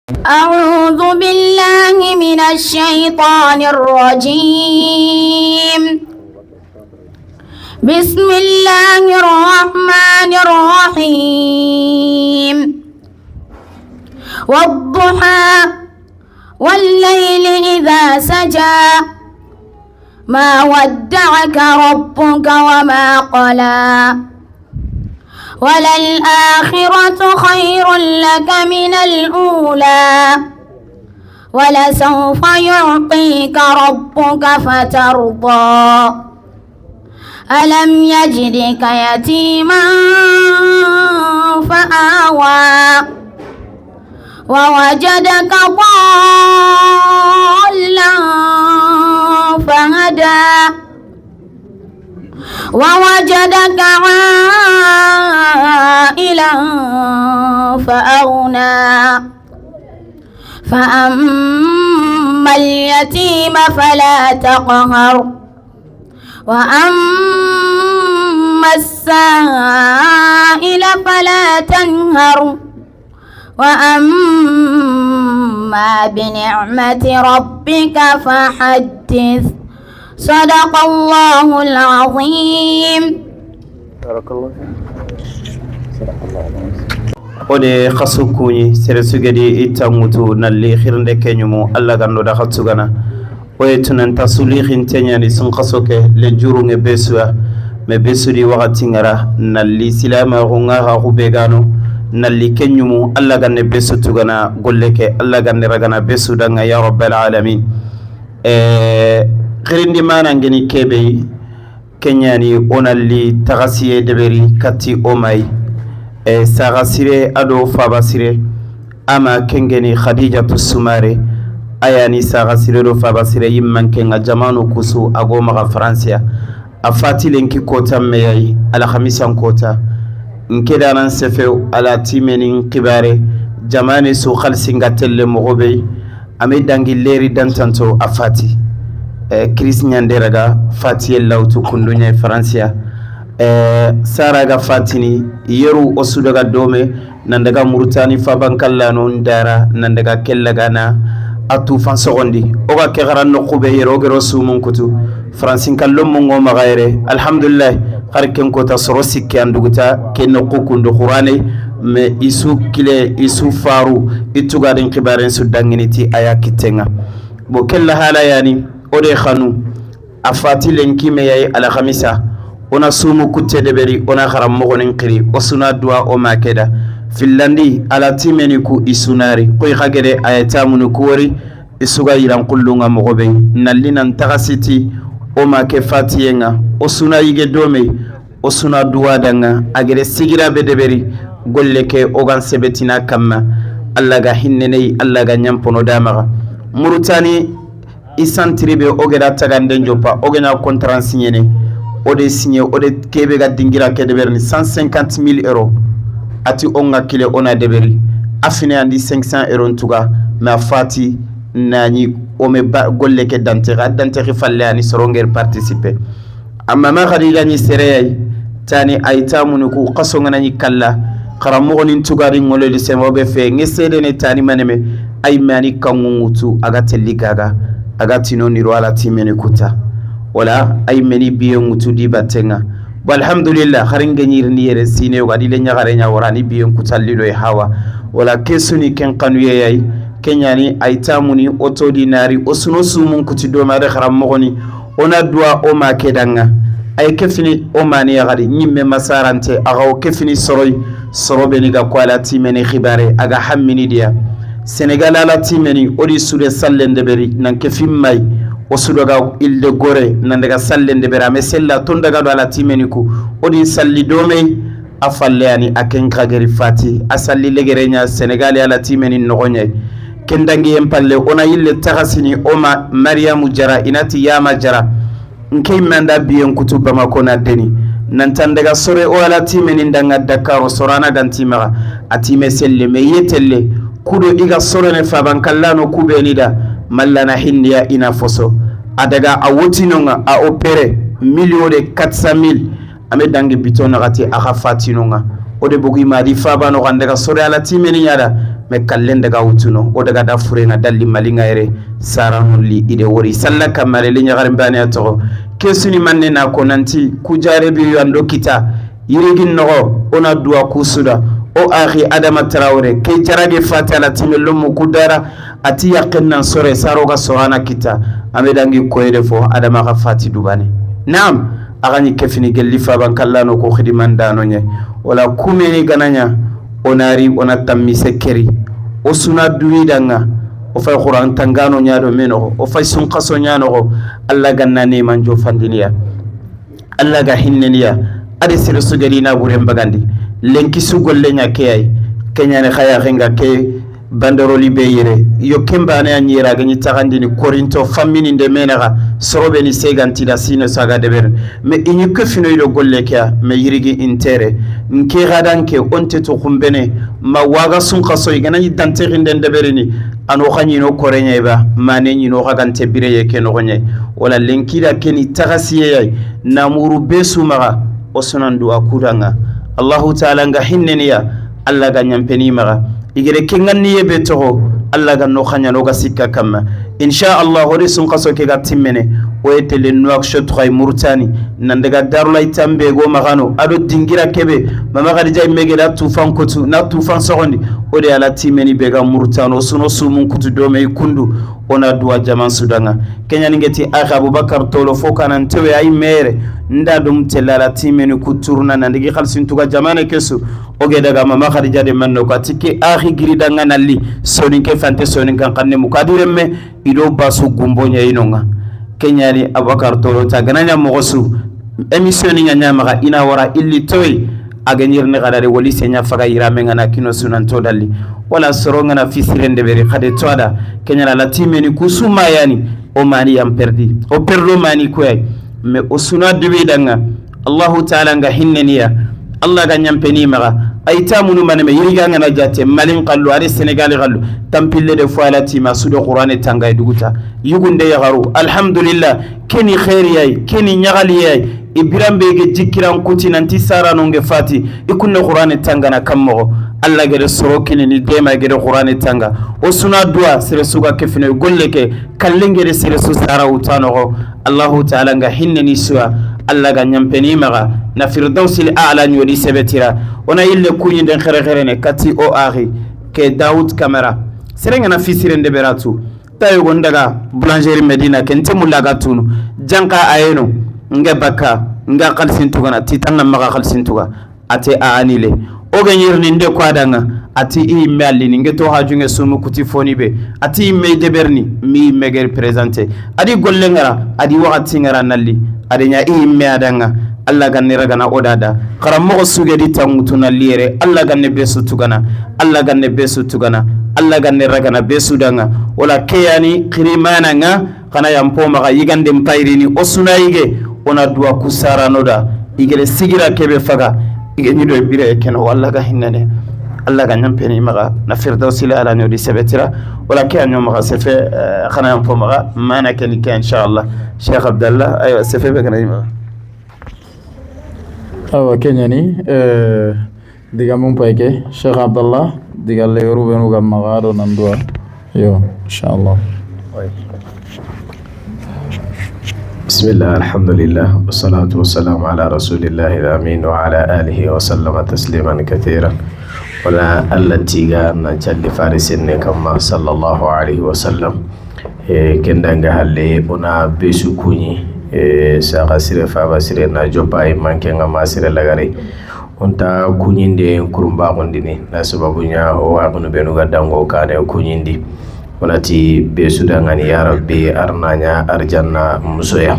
أعوذ بالله من الشيطان الرجيم. بسم الله الرحمن الرحيم. والضحى والليل إذا سجى ما ودعك ربك وما قلى وللآخرة خير لك من الأولى ولسوف يعطيك ربك فترضى ألم يجدك يتيما فآوى ووجدك ضالا فهدى ووجدك عائلا فأغنى فأما اليتيم فلا تقهر وأما السائل فلا تنهر وأما بنعمة ربك فحدث. صدق الله العظيم. بارك الله فيك. صدق الله العظيم. ode khasukuni sere sugedi itamutu nalli khirnde kenyumu alla gando da khatsugana oye tunan tasuli khintenya sun khasoke le jurunge besua me besudi wakati ngara nalli silama hunga ha hubegano nalli kenyumu alla ganne besu tugana golleke alla ganne ragana besu danga ya rabbal alamin. khirindi mana ngeni kebe kenyani onalli tagasiye deberi kati omai sagasire ado fabasire ama kengeni khadijatu sumare ayani sagasire do fabasire yimman kenga jamanu kusu ago maga francia afati lenki kota meyai ala khamisan kota nkeda nan sefe ala timeni kibare jamane su khalsinga telle mogobe ame dangi leri dantanto afati Chris Nyanderaga fati lautu kundunya francia saraga fatini yeru osudaga dome nandaga murutani fabankallano ndara nandaga kellagana atu fansogondi oga kegara nokube yero gero sumun kutu francin kallon mongo magaire alhamdulillah harken kota sorosikki anduguta kenno kukundu qur'ane me isu kile isu faru itugadin kibaren su danginiti aya kitenga bo kella hala yani ode khanu afati lenki me yayi ala khamisa ona sumu kutte deberi ona kharam mogonin qiri osuna dua o makeda filandi ala timeni ku isunari koy khagede ayata munu kuwori isuga yiran kullunga mogobe nallina ntagasiti o make fatiyenga osuna yige dome osuna dua danga agere sigira be deberi golleke ogan sebetina kamma alla ga hinnene alla ga nyampono damaga murutani isantribe ogeda tagande njopa ogena contrat signé ode signé ode kebe ga dingira ke deberni 150,000 euros ati onga kile ona deberi afine andi 500 euros ntuga ma fati nani o me golle ke danteri falle ani soronger participer amma ma khadija ni sereyay tani ayta munuku qasonga nani kalla qaramo ni ntugari ngolo li semo be fe ngesede ne tani maneme ay mani kangungutu aga telligaga aga tino ni wala timene kuta wala ay meni biyo ngutu di batenga walhamdulillah kharinga nyirni yere sine wadi le nyagare nya warani biyo kutallido e hawa wala kesuni ken kanuye yay kenyani aitamuni otodinari osuno sumun kuti do mare kharam mogoni ona dua o ma kedanga ay kefini o mani yagari nyimme masarante aga o kefini sorobe ni ga kwala timene khibare aga hammini dia Senegal ala timeni odi sude sallende beri nan kefim may o sudoga ilde gore nan daga sallende beri ame sella ton daga do ala timeni ku odi salli dome afalle ani aken kageri fati asalli legerenya Senegal ala timeni nogonye kendangi empalle ona yille tagasini oma Mariamu jara inati yama jara nkey manda biyen kutuba makona deni nan tan daga sore o ala timeni ndanga Dakar sorana gantimaga atime selle me yetelle kudo iga sorone fabankallano kubenida mallana hindiya ina foso adaga awotinonga a opere million de 400,000 ame dangi bitona gati aga fatinonga ode bogi madi fabano gandaga sore ala timeni yada me kallen daga wutuno o daga da furenga dalli malinga ere saranulli ide wori salla kamale li nyagarin bani ato kesuni manne na ko nanti kujare bi yando kita yirigin no ona duwa kusuda o akhi adama traore ke jarage fatala timelo mu kudara ati yaqinna sore saroga sohana kita amedangi koyde fo adama ga fati dubane naam agani kefini gelli faban kallano ko khidimandano nye wala kumeni gananya onari ona tammise keri o suna duidanga o fay qur'an tangano nyaado meno o fay sun qaso nyaano alla ganna ne manjo fandiliya alla ga hinneniya ade sir sugari na buren bagandi lenki sugolle nya kay kenyane khaya renga ke bandaroli be yere yo kemba na nyira ganyi tagandini korinto famini de menera sorobe ni seganti da sino saga de ber me inyu kefino ido golle kya me yirigi intere nke gadanke onte to kumbene ma waga sun qaso igana yidante ginden de berini ano khani no korenya ba mane ni no gagante bireye ke no gonye wala lenki da keni tagasiye yai namuru besu maga osunandu akudanga Allah ta'ala nga hinneniya Allah ga nyampeni maga igere kinganni yebe toho Allah ga no khanya no ga sikka kamma insha Allah hore sun qaso ke ga timmene o etele nuak shotray murtani nan daga darulay tambe go magano ado dingira kebe mama khadija mege da tufan kutu na tufan sogondi o de ala timmeni be ga murtano suno sumun kutu do me kundu ona duwa jaman sudanga kenya ngeti akha abubakar tolo fokanan tewe ay mere nda dum telala timmeni kuturna nan digi khalsin tuga jamane kesu oge daga mama khadija de manno ko tike akhi giri danga nalli soni ke fante soni kan kanne mukadire me ido basu gumbonya inonga kenyani abakar tolo ta gananya mogosu emission nya nyama ina wara illi toy aganir ne gadare wali senya faga irame ngana kino sunan to dalli wala soronga na fisirende beri khade toda kenyala la timeni kusuma yani o mani yam perdi o perdo mani koy me o suna dubi danga Allah ta'ala nga hinneniya Allah ga nyampeni maga ayta munu maneme yiriga ngana jate malin qallu ari senegal qallu tampille de foalati ma sudo qur'ane tangay duguta yugunde yagaru alhamdulillah keni khairiyay keni nyagaliyay ibirambe ge jikiran kuti nanti sara nonge fati ikunne qur'ane tangana kammo Allah gede sorokini ni dema gede qur'ane tanga o suna dua sere suga kefine golleke kallenge de sere su sara utano Allah ta'ala nga hinneni suwa Allah ga nyampeni maga na firdausil a'la nyodi sebetira ona ille kunyi den khere ne kati o ari ke Daoud Camara serenga na fisirende beratu tayo gondaga boulangerie Medina kente mulaga tunu janka ayeno nge baka nga khalsin tugana titanna maga khalsin tuga ate aanile o ganyirni nde kwadanga ati i melli ni ngeto hajunge sumu kuti foni be ati me deberni mi meger presenter adi golle ngara adi wakati ngara nalli adi nya i me adanga Allah ganne ragana odada karamo suge di tamutu nallire Allah ganne besu tugana Allah ganne besu tugana Allah ganne ragana besu danga wala kayani kirimana nga kana yampo maga yigande mpairini osuna yige ona dua kusara noda igele sigira kebe faga ige nido bire keno Allah ga hinnane Allah ga nyampeni maga na firdausi la ala nyodi sebetira wala kayani maga sefe kana yampo maga mana ken inshallah Sheikh Abdallah ayo sefe be kana maga awa kenyani diga mun paike Sheikh Abdallah diga le rubenu ga magado nandua yo inshallah بسم الله الحمد لله والصلاة والسلام على رسول الله الأمين وعلى آله وسلم تسليما كثيرا ولا التي قالنا جل فارسين كما صلى الله عليه وسلم كندنغا هالي بنا بسكوني ساقسير فابسير ناجوباي مانكينغا ماسير لغاري unta kunyinde kurumba gondini na sababu nya ho agunu benuga dango kane kunyindi onati besuda ngani ya rabbi arnanya arjanna musoya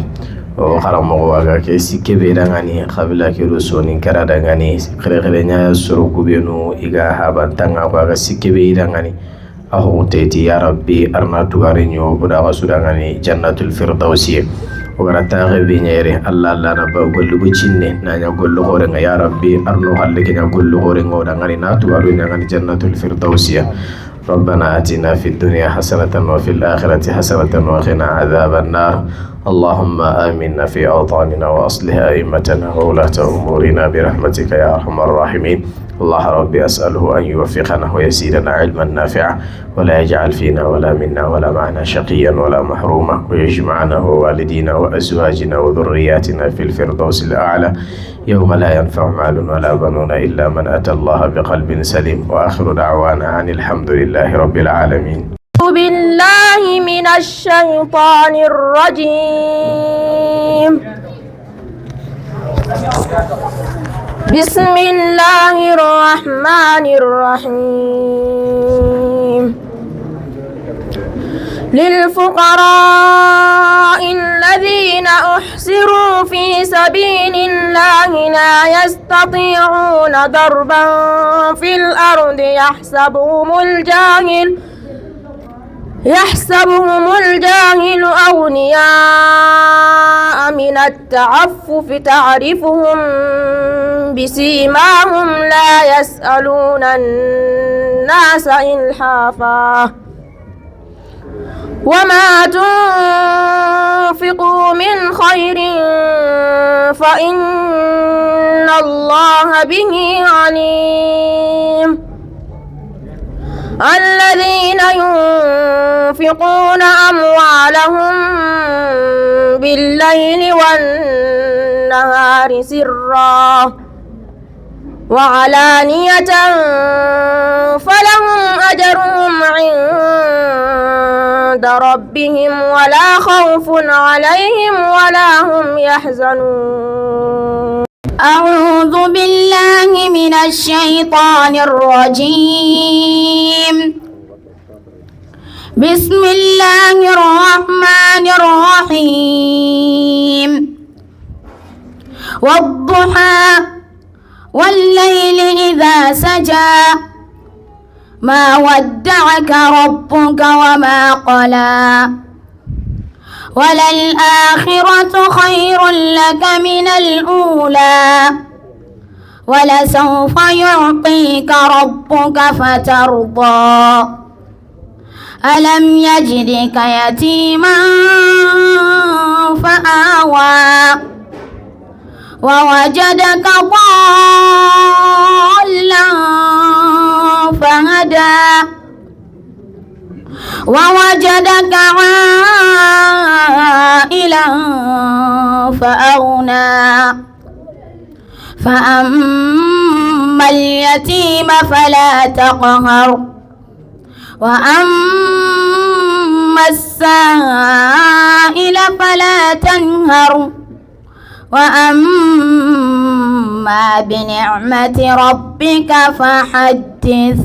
o haramo waga ke sikebe dangani khabila ke rusoni karada ngani khire nya suru kubenu iga habantanga waga sikebe dangani aho teti ya rabbi arna tugarinyo buda wasuda ngani jannatul firdausi wara taagbe nyere Allah na ba gollu bucinne nanya gollu hore nga ya rabbi arno halle kenya gollu hore ngoda ngani na tugaru ngani jannatul firdausiya ربنا آتنا في الدنيا حسنة وفي الآخرة حسنة وقنا عذاب النار اللهم آمنا في أوطاننا وأصلح أئمتنا وولاة أمورنا برحمتك يا أرحم الراحمين. الله ربي أسأله أن يوفقنا ويزيدنا علما نافعا ولا يجعل فينا ولا منا ولا معنا شقيا ولا محروما، ويجمعنا ووالدينا وأزواجنا وذرياتنا في الفردوس الأعلى يوم لا ينفع مال ولا بنون إلا من أتى الله بقلب سليم. وآخر دعوانا عن الحمد لله رب العالمين. بالله من الشيطان الرجيم. بسم الله الرحمن الرحيم. للفقراء الذين أحصروا في سبيل الله لا يستطيعون ضربا في الأرض يحسبهم الجاهل أغنياء من التعفف تعرفهم بسيماهم لا يسألون الناس إلحافا وما تنفقوا من خير فإن الله به عليم. الذين ينفقون أموالهم بالليل والنهار سرا وعلانية فلهم أجرهم عند ربهم ولا خوف عليهم ولا هم يحزنون. أعوذ بالله من الشيطان الرجيم. بسم الله الرحمن الرحيم. والضحى والليل إذا سجى ما ودعك ربك وما قلى وللآخرة خير لك من الأولى ولسوف يعطيك ربك فترضى ألم يجدك يتيما فآوى ووجدك ضالا فهدى ووجدك عائلا فأغنى فأما اليتيم فلا تقهر وأما السائل فلا تنهر وأما بنعمة ربك فحدث.